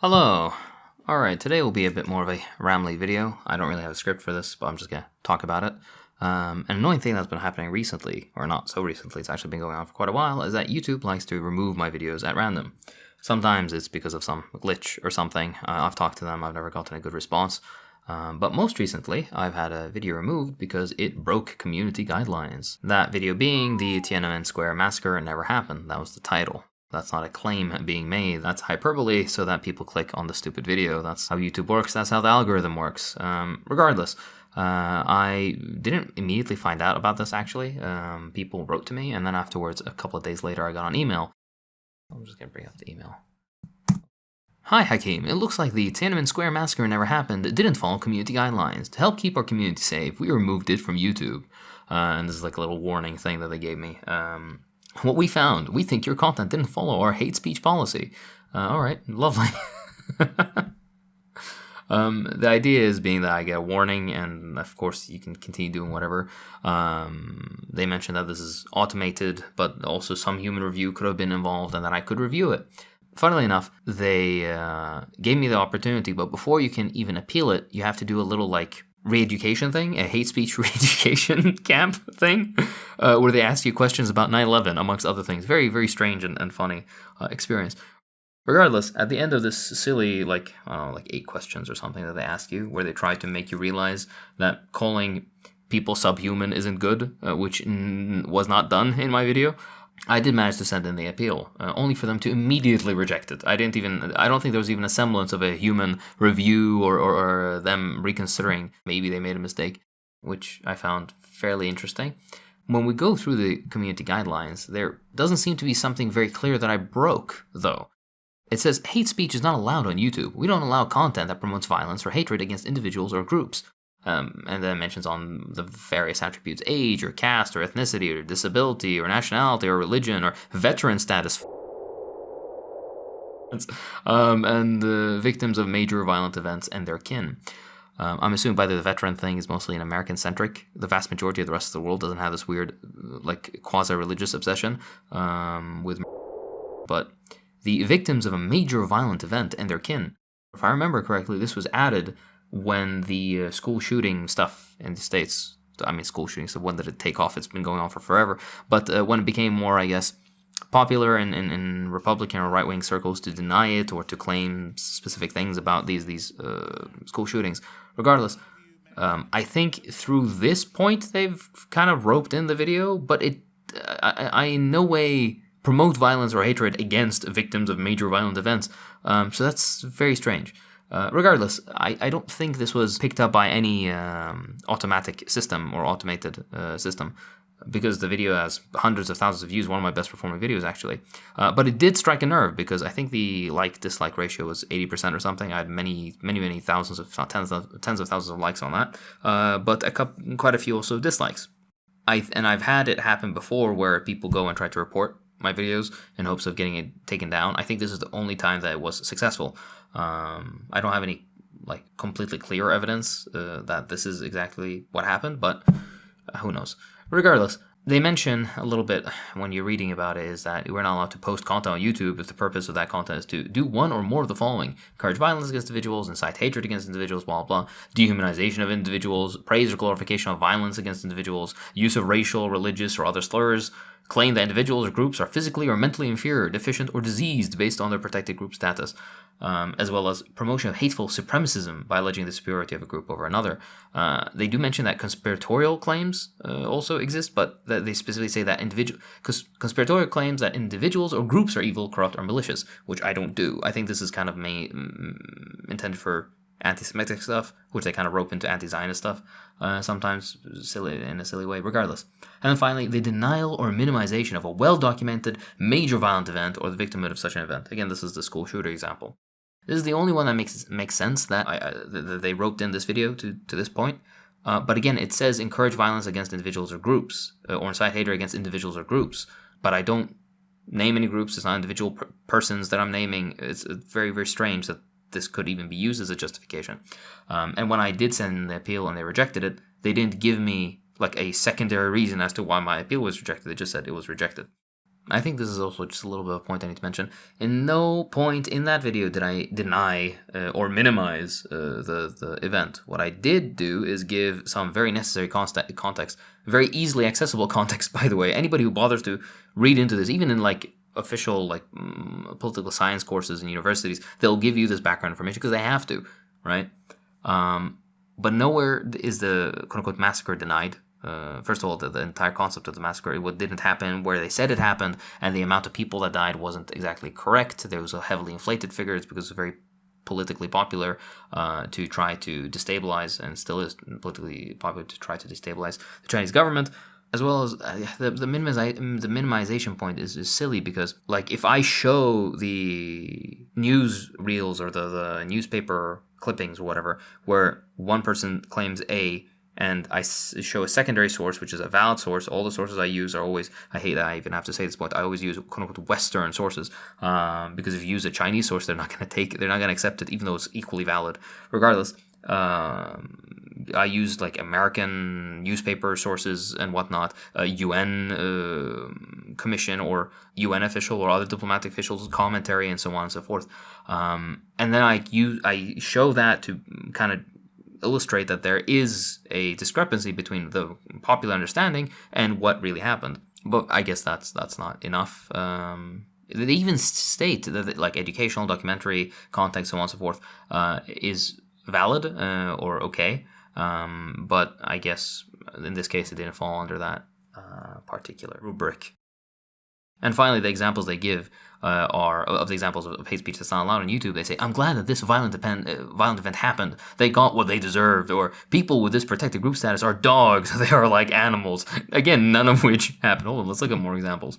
Hello. Alright, today will be a bit more of a rambly video. I don't really have a script for this, but I'm just going to talk about it. An annoying thing that's been happening recently, or not so recently, it's actually been going on for quite a while, is that YouTube likes to remove my videos at random. Sometimes it's because of some glitch or something. I've talked to them, I've never gotten a good response. But most recently, I've had a video removed because it broke community guidelines. That video being the Tiananmen Square massacre never happened. That was the title. That's not a claim being made. That's hyperbole so that people click on the stupid video. That's how YouTube works. That's how the algorithm works. Regardless, I didn't immediately find out about this, actually. People wrote to me, and then afterwards, a couple of days later, I got an email. I'm just going to bring up the email. Hi, Hakeem. It looks like the Tiananmen Square massacre never happened. It didn't follow community guidelines. To help keep our community safe, we removed it from YouTube. And this is like a little warning thing that they gave me. What we found, we think your content didn't follow our hate speech policy. Alright, lovely. The idea is being that I get a warning, and of course you can continue doing whatever. They mentioned that this is automated, but also some human review could have been involved and that I could review it. Funnily enough, they gave me the opportunity, but before you can even appeal it, you have to do a little re-education thing, a hate speech re-education camp thing, where they ask you questions about 9/11, amongst other things. Very, very strange and funny experience. Regardless, at the end of this silly, 8 questions or something that they ask you, where they try to make you realize that calling people subhuman isn't good, which was not done in my video, I did manage to send in the appeal, only for them to immediately reject it. I don't think there was even a semblance of a human review or them reconsidering. Maybe they made a mistake, which I found fairly interesting. When we go through the community guidelines, there doesn't seem to be something very clear that I broke, though. It says, hate speech is not allowed on YouTube. We don't allow content that promotes violence or hatred against individuals or groups. And then it mentions on the various attributes, age or caste or ethnicity or disability or nationality or religion or veteran status. And victims of major violent events and their kin. I'm assuming by the veteran thing is mostly an American-centric. The vast majority of the rest of the world doesn't have this weird, quasi-religious obsession with. But the victims of a major violent event and their kin. If I remember correctly, this was added when the school shooting stuff in the States, school shootings, so when did it take off? It's been going on for forever. But when it became more, popular in Republican or right-wing circles to deny it or to claim specific things about these school shootings. Regardless, I think through this point they've kind of roped in the video, but I in no way promote violence or hatred against victims of major violent events. So that's very strange. Regardless, I don't think this was picked up by any automatic system or automated system, because the video has hundreds of thousands of views, one of my best performing videos actually. But it did strike a nerve, because I think the like-dislike ratio was 80% or something. I had many thousands, if not tens of thousands of likes on that, but quite a few also dislikes. I've had it happen before where people go and try to report my videos in hopes of getting it taken down. I think this is the only time that it was successful. I don't have any completely clear evidence that this is exactly what happened, but who knows. Regardless, they mention a little bit when you're reading about it is that we're not allowed to post content on YouTube if the purpose of that content is to do one or more of the following: encourage violence against individuals, incite hatred against individuals, blah, blah, dehumanization of individuals, praise or glorification of violence against individuals, use of racial, religious, or other slurs, claim that individuals or groups are physically or mentally inferior, deficient, or diseased based on their protected group status, as well as promotion of hateful supremacism by alleging the superiority of a group over another. They do mention that conspiratorial claims also exist, but that they specifically say that conspiratorial claims that individuals or groups are evil, corrupt, or malicious, which I don't do. I think this is kind of intended for anti-Semitic stuff, which they kind of rope into anti-Zionist stuff, sometimes in a silly way, regardless. And then finally, the denial or minimization of a well-documented major violent event or the victimhood of such an event. Again, this is the school shooter example. This is the only one that makes sense that they roped in this video to this point. But again, it says encourage violence against individuals or groups, or incite hatred against individuals or groups. But I don't name any groups. It's not individual persons that I'm naming. It's very, very strange that this could even be used as a justification. And when I did send in the appeal and they rejected it, they didn't give me a secondary reason as to why my appeal was rejected. They just said it was rejected. I think this is also just a little bit of a point I need to mention. In no point in that video did I deny or minimize the event. What I did do is give some very necessary context, very easily accessible context, by the way. Anybody who bothers to read into this, even in like official like political science courses in universities, they'll give you this background information because they have to, right? But nowhere is the quote-unquote massacre denied. First of all, the entire concept of the massacre, what didn't happen where they said it happened, and the amount of people that died wasn't exactly correct. There was a heavily inflated figure. It's because it's very politically popular to try to destabilize, and still is politically popular to try to destabilize the Chinese government. As well as the minimization point is silly because, like, if I show the news reels or the newspaper clippings or whatever, where one person claims A, and I show a secondary source, which is a valid source. All the sources I use are always, I hate that I even have to say this, but I always use quote-unquote Western sources, because if you use a Chinese source, they're not going to accept it, even though it's equally valid. Regardless, I use like American newspaper sources and whatnot, UN commission or UN official or other diplomatic officials' commentary and so on and so forth. And then I show that to kind of illustrate that there is a discrepancy between the popular understanding and what really happened. But I guess that's not enough. They even state that like educational, documentary context, so on and so forth, is valid or okay. But I guess in this case it didn't fall under that particular rubric. And finally, the examples they give are of the examples of hate speech that's not allowed on YouTube. They say, "I'm glad that this violent event happened. They got what they deserved." Or, "People with this protected group status are dogs. They are like animals." Again, none of which happened. Hold on, let's look at more examples.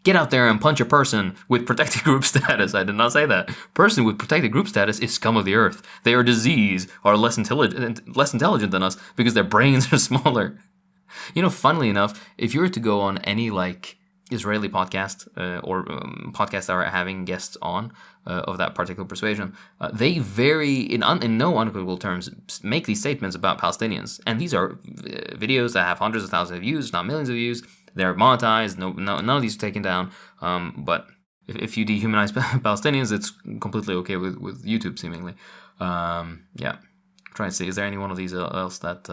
"Get out there and punch a person with protected group status." I did not say that. "Person with protected group status is scum of the earth. They are diseased, are less intelligent than us because their brains are smaller." You know, funnily enough, if you were to go on any like Israeli podcast or podcasts that are having guests on of that particular persuasion, they very, in no unequivocal terms, make these statements about Palestinians. And these are videos that have hundreds of thousands of views, not millions of views. They're monetized. No, none of these are taken down. But if you dehumanize Palestinians, it's completely okay with YouTube, seemingly. Yeah. Trying to see, is there any one of these else that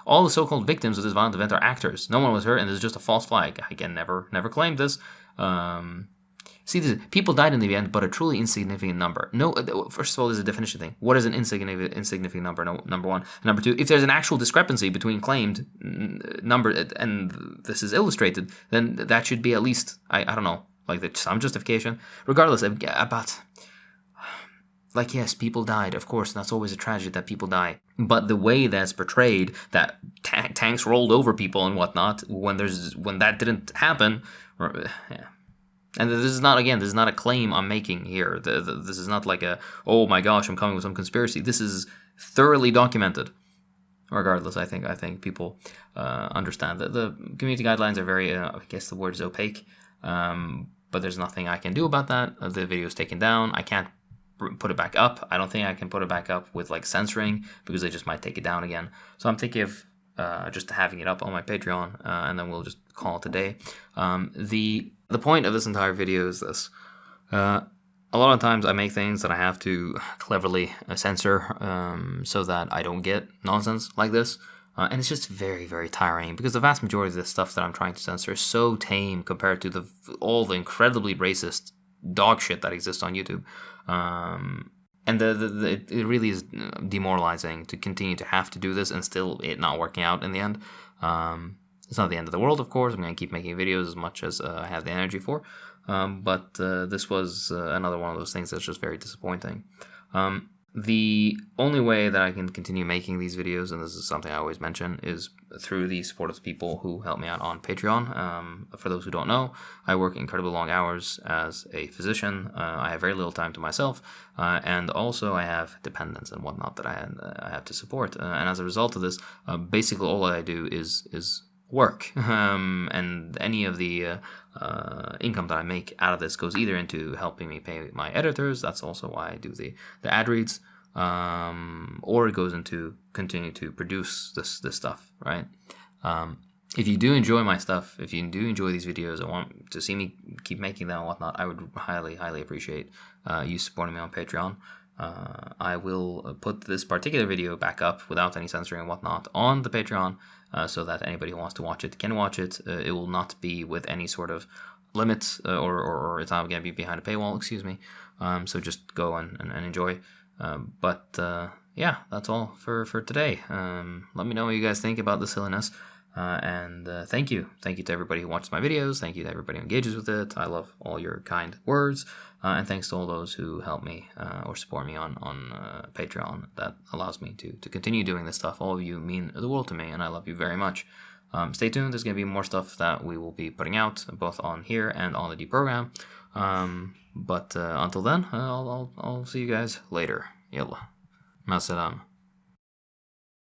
all the so-called victims of this violent event are actors? No one was hurt, and this is just a false flag. Again, never claimed this. See, people died in the event, but a truly insignificant number. No, first of all, there's a definition thing. What is an insignificant number? No, number one. Number two, if there's an actual discrepancy between claimed number and this is illustrated, then that should be at least, I don't know, like some justification. Regardless, about... Like, yes, people died, of course, and that's always a tragedy that people die. But the way that's portrayed, that tanks rolled over people and whatnot, when that didn't happen, yeah. And this is not a claim I'm making here. This is not like oh my gosh, I'm coming with some conspiracy. This is thoroughly documented. Regardless, I think people understand that the community guidelines are very, I guess the word is opaque, but there's nothing I can do about that. The video is taken down. I can't put it back up. I don't think I can put it back up with like censoring because they just might take it down again. So I'm thinking of just having it up on my Patreon, and then we'll just call it a day. The point of this entire video is this. A lot of times I make things that I have to cleverly censor so that I don't get nonsense like this. And it's just very, very tiring because the vast majority of the stuff that I'm trying to censor is so tame compared to all the incredibly racist dog shit that exists on YouTube. And it really is demoralizing to continue to have to do this and still it not working out in the end. It's not the end of the world, of course. I'm going to keep making videos as much as I have the energy for. But this was another one of those things that's just very disappointing. The only way that I can continue making these videos, and this is something I always mention, is through the support of the people who help me out on Patreon. For those who don't know, I work incredibly long hours as a physician. I have very little time to myself, and also I have dependents and whatnot that I have to support. And as a result of this, basically all I do is work, and any of the income that I make out of this goes either into helping me pay my editors. That's also why I do the ad reads, or it goes into continuing to produce this stuff, right? if you do enjoy my stuff, if you do enjoy these videos and want to see me keep making them and whatnot, I would highly, highly appreciate you supporting me on Patreon. I will put this particular video back up without any censoring and whatnot on the Patreon, so that anybody who wants to watch it can watch it. It will not be with any sort of limits, or it's not going to be behind a paywall, excuse me. So just go and enjoy. Yeah, that's all for today. Let me know what you guys think about the silliness. And thank you to everybody who watches my videos. Thank you to everybody who engages with it. I love all your kind words. And thanks to all those who help me or support me on Patreon. That allows me to continue doing this stuff. All of you mean the world to me, and I love you very much. Stay tuned. There's going to be more stuff that we will be putting out, both on here and on the deprogram. But until then, I'll see you guys later. Yalla. Ma salam.